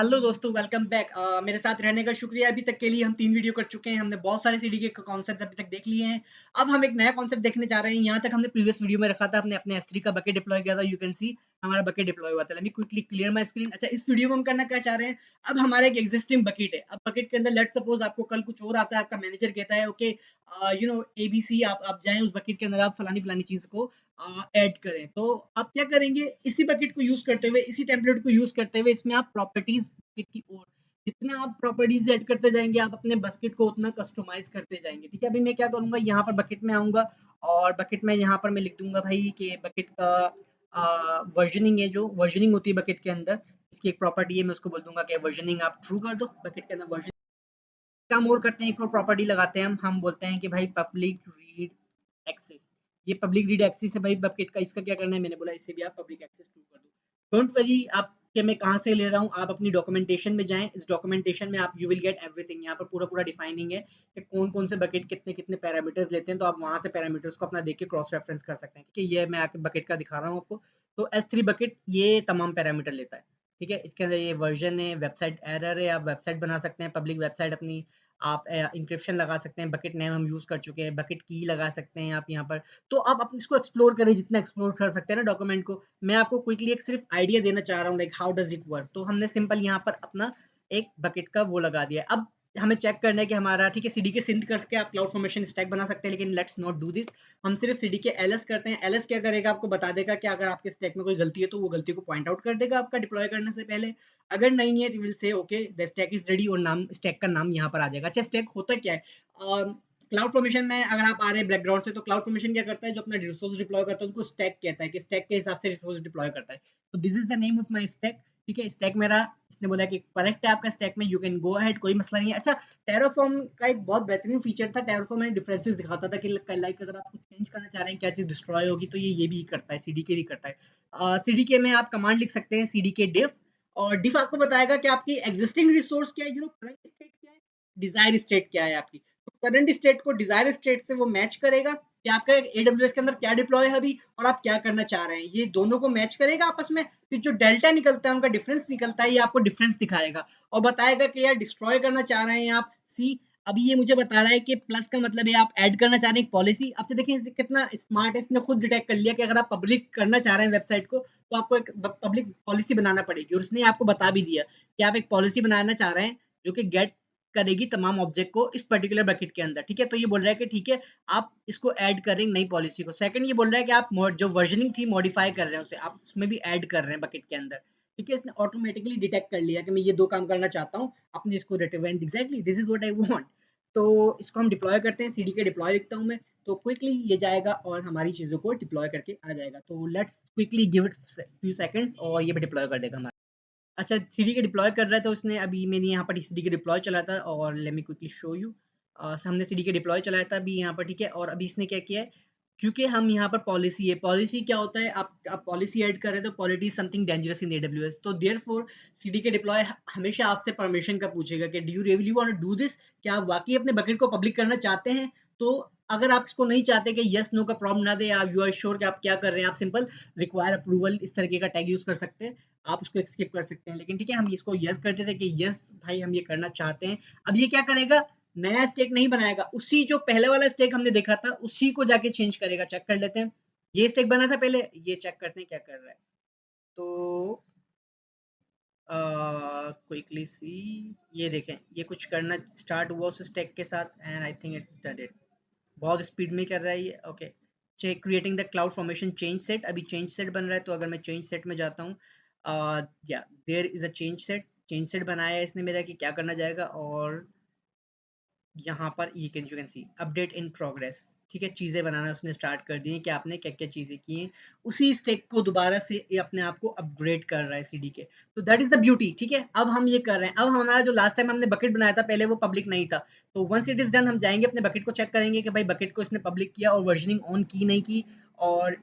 Hello दोस्तों, welcome back. मेरे साथ रहने का शुक्रिया। अभी तक के लिए हम 3 वीडियो कर चुके हैं। हमने बहुत सारे सीडी के कॉन्सेप्ट्स अभी तक देख लिए हैं। अब हम एक नया कॉन्सेप्ट देखने जा रहे हैं। यहाँ तक हमने प्रीवियस वीडियो में रखा था, हमने अपने S3 का बकेट डिप्लॉय किया था। यू कैन सी हमारा बकेट डिप्लॉय हुआ था। Let me quickly clear my screen. अच्छा, इस वीडियो में हम करना क्या चाह रहे हैं, अब हमारा एक एग्जिस्टिंग बकेट है। अब बकेट के अंदर लेट्स सपोज आपको कल कुछ और आता है, आपका मैनेजर कहता है ओके ABC, आप जाएं उस बकेट के अंदर, आप फलानी फलानी चीज को ऐड करें। तो आप क्या करेंगे, इसी बकेट को यूज करते हुए, इसी टेम्पलेट को यूज करते हुए, इसमें आप प्रॉपर्टीज की ओर जितना आप प्रॉपर्टीज ऐड करते जाएंगे, आप अपने बकेट को उतना कस्टमाइज करते जाएंगे। ठीक है, अभी मैं क्या करूंगा, यहाँ पर बकेट में आऊंगा और बकेट में यहाँ पर मैं लिख दूंगा भाई कि बकेट का वर्जनिंग है, जो वर्जनिंग होती है बकेट के अंदर, इसकी एक प्रॉपर्टी है, मैं उसको बोल दूंगा कि वर्जनिंग आप ट्रू कर दो। बकेट के अंदर वर्जनिंग काम और करते हैं, एक और प्रॉपर्टी लगाते हैं हम बोलते हैं कि भाई पब्लिक रीड एक्सेस। ये पब्लिक रीड एक्सेस है भाई बकेट का, इसका क्या करना है, मैंने बोला इसे भी आप पब्लिक एक्सेस टू कर दो। डोंट वरी आप कि मैं कहाँ से ले रहा हूँ, आप अपनी डॉक्यूमेंटेशन में जाएं। इस डॉक्यूमेंटेशन में आप यू विल गेट एवरीथिंग। यहाँ पर पूरा पूरा डिफाइनिंग है कि कौन कौन से बकेट कितने कितने पैरामीटर्स लेते हैं, तो आप वहां से पैरामीटर्स को अपना देख के क्रॉस रेफरेंस कर सकते हैं। ठीक है, ये मैं आके बकेट का दिखा रहा हूँ आपको। तो S3 बकेट ये तमाम पैरामीटर लेता है। ठीक है, इसके अंदर ये वर्जन है, वेबसाइट एरर है, आप वेबसाइट बना सकते हैं, पब्लिक वेबसाइट अपनी, आप इंक्रिप्शन लगा सकते हैं, बकेट नेम हम यूज कर चुके हैं, बकेट की लगा सकते हैं आप यहाँ पर। तो आप अपने इसको एक्सप्लोर करें, जितना एक्सप्लोर कर सकते हैं ना डॉक्यूमेंट को। मैं आपको क्विकली एक सिर्फ आइडिया देना चाह रहा हूँ, like how does it work. तो हमने सिंपल यहाँ पर अपना एक बकेट का वो लगा दिया। अब हमें चेक करना है कि हमारा, ठीक है, सीडी के सिंथ करके आप क्लाउड फॉर्मेशन स्टैक बना सकते हैं, लेकिन लेट्स नॉट डू दिस। हम सिर्फ सीडी के एलएस करते हैं। एलएस क्या करेगा, आपको बता देगा कि अगर आपके स्टैक में कोई गलती है तो वो गलती को पॉइंट आउट कर देगा आपका डिप्लॉय करने से पहले। अगर नहीं है तो will say okay the stack is ready, और नाम स्टैक का नाम यहाँ पर आ जाएगा। अच्छा, स्टैक होता क्या है, क्लाउड फॉर्मेशन में अगर आप आ रहे हैं बैकग्राउंड से, तो क्लाउड फॉर्मेशन क्या करता है, जो अपना रिसोर्स डिप्लॉय करता है उसको स्टैक कहता है, कि स्टैक के हिसाब से रिसोर्स डिप्लॉय करता है। तो this is the name of my stack. ठीक है, स्टैक मेरा, इसने बोला कि करेक्ट है आपका स्टैक में, यू कैन गो अहेड, कोई मसला नहीं है। अच्छा, टेराफॉर्म का एक बहुत बेहतरीन फीचर था, टेराफॉर्म में डिफरेंसेस दिखाता था कि लाइक अगर आप कुछ चेंज करना चाह रहे हैं, क्या चीज डिस्ट्रॉय होगी, तो ये भी करता है, सीडीके भी करता है। सीडीके में आप कमांड लिख सकते हैं, सीडीके डिफ, और डिफ आपको बताएगा कि आपकी एग्जिस्टिंग रिसोर्स क्या है, करंट स्टेट क्या है, डिजायर स्टेट क्या है आपकी। तो करंट स्टेट को डिजायर स्टेट से वो मैच करेगा कि आपका AWS के अंदर क्या डिप्लॉय है अभी, और आप क्या करना चाह रहे हैं, ये दोनों को मैच करेगा आपस में। फिर जो डेल्टा निकलता है, उनका डिफरेंस निकलता है, ये आपको डिफरेंस दिखाएगा और बताएगा कि यार डिस्ट्रॉय करना चाह रहे हैं आप सी। अभी ये मुझे बता रहा है कि प्लस का मतलब है आप ऐड करना चाह रहे हैं एक पॉलिसी। आपसे देखें कितना स्मार्ट है, इसने खुद डिटेक्ट कर लिया कि अगर आप पब्लिक करना चाह रहे हैं वेबसाइट को, तो आपको एक पब्लिक पॉलिसी बनाना पड़ेगी, और उसने आपको बता भी दिया कि आप एक पॉलिसी बनाना चाह रहे हैं जो कि गेट करेगी तमाम ऑब्जेक्ट को इस पर्टिकुलर बकेट के अंदर। ठीक है, तो ये बोल रहा है कि ठीक है, आप इसको ऐड करेंगे नई पॉलिसी को। सेकंड ये बोल रहा है कि आप जो वर्जनिंग थी मॉडिफाई कर रहे हैं उसे आप उसमें भी ऐड कर रहे हैं बकेट के अंदर। ठीक है, इसने ऑटोमेटिकली डिटेक्ट कर लिया कि मैं ये दो काम करना चाहता हूँ, अपने इसको return exactly this is what I want. तो इसको हम डिप्लॉय करते हैं, सीडी के डिप्लॉय लिखता हूँ मैं, तो क्विकली ये जाएगा और हमारी चीजों को डिप्लॉय करके आ जाएगा। तो let's quickly give it few seconds और ये भी डिप्लॉय कर देगा हमारा। अच्छा, सीडी के डिप्लॉय कर रहा है, तो उसने अभी मैंने यहाँ पर सीडी के डिप्लॉय चला था, और let me quickly show you. हमने सीडी के डिप्लॉय चलाया था अभी यहाँ पर। ठीक है, और अभी इसने क्या किया है, क्योंकि हम यहाँ पर पॉलिसी है, पॉलिसी क्या होता है, आप पॉलिसी ऐड कर रहे हैं, तो polity is something dangerous in AWS। तो देयरफॉर सीडी के डिप्लॉय हमेशा आपसे परमिशन का पूछेगा कि do you really want to do this, क्या आप वाकई अपने बकेट को पब्लिक करना चाहते हैं। तो अगर आप इसको नहीं चाहते कि यस नो का प्रॉम्प्ट ना दे, आप यू आर श्योर कि आप क्या कर रहे हैं, आप सिंपल रिक्वायर अप्रूवल इस तरीके का टैग यूज कर सकते हैं, आप उसको स्किप कर सकते हैं। लेकिन ठीक है, हम इसको यस करते थे कि यस भाई हम ये करना चाहते हैं। अब ये क्या करेगा, नया स्टेक नहीं बनाएगा, उसी जो पहले वाला स्टेक हमने देखा था उसी को जाके चेंज करेगा। चेक कर लेते हैं, ये स्टेक बना था पहले, ये चेक करते हैं क्या कर रहा है। तो क्विकली सी, ये देखें, ये कुछ करना स्टार्ट हुआ उस स्टेक के साथ, and I think it did it. बहुत स्पीड में कर रहा है ये। Okay, check creating the CloudFormation change set, अभी चेंज सेट बन रहा है। तो अगर मैं चेंज सेट में जाता हूँ, या there is a change set बनाया है इसने मेरा कि क्या करना जाएगा, और यहाँ पर you can see update in progress. ठीक है, चीज़ें बनाना उसने स्टार्ट कर दी है कि आपने क्या क्या चीज़ें की हैं, उसी स्टेक को दोबारा से ये अपने आप को अपग्रेड कर रहा है सीडी के। तो दैट इज द ब्यूटी। ठीक है, अब हम ये कर रहे हैं, अब हमारा जो लास्ट टाइम हमने बकेट बनाया था पहले वो पब्लिक नहीं था। तो वंस इट इज डन, हम जाएंगे अपने बकेट को चेक करेंगे कि भाई बकेट को इसने पब्लिक किया और वर्जनिंग ऑन की नहीं की। और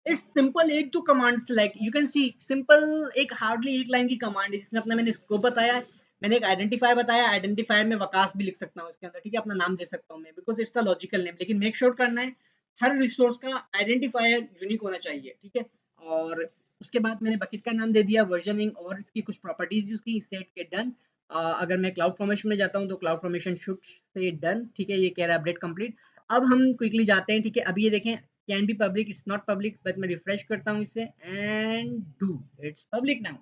इट्स सिंपल, एक दो command like you can see simple, एक हार्डली एक लाइन की कमांड है जिसमें अपना मैंने स्कोप बताया है, मैंने एक आइडेंटिफायर बताया, आइडेंटिफायर में वकास भी लिख सकता हूँ इसके अंदर। ठीक है, अपना नाम दे सकता हूँ मैं, because it's a logical name, लेकिन मेक श्योर करना है हर रिसोर्स का आइडेंटिफायर यूनिक होना चाहिए। ठीक है, और उसके बाद मैंने बकेट का नाम दे दिया, वर्जनिंग और इसकी कुछ प्रॉपर्टीज यूज की, सेट के डन। अगर मैं क्लाउड फॉर्मेशन में जाता हूँ तो cloud formation should say done, ठीक है, ये कह रहा है अपडेट कंप्लीट। अब हम क्विकली जाते हैं, ठीक है, अभी ये देखें can be public, it's not public, but मैं रिफ्रेश करता हूँ इसे and do it's public now.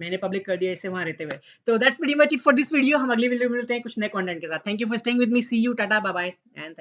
मैंने पब्लिक कर दिया इसे वहां रहते हुए। तो that's pretty much it for this video. हम अगली वीडियो में मिलते हैं कुछ नए कंटेंट के साथ। Thank you for staying with me, see you, tata, bye bye and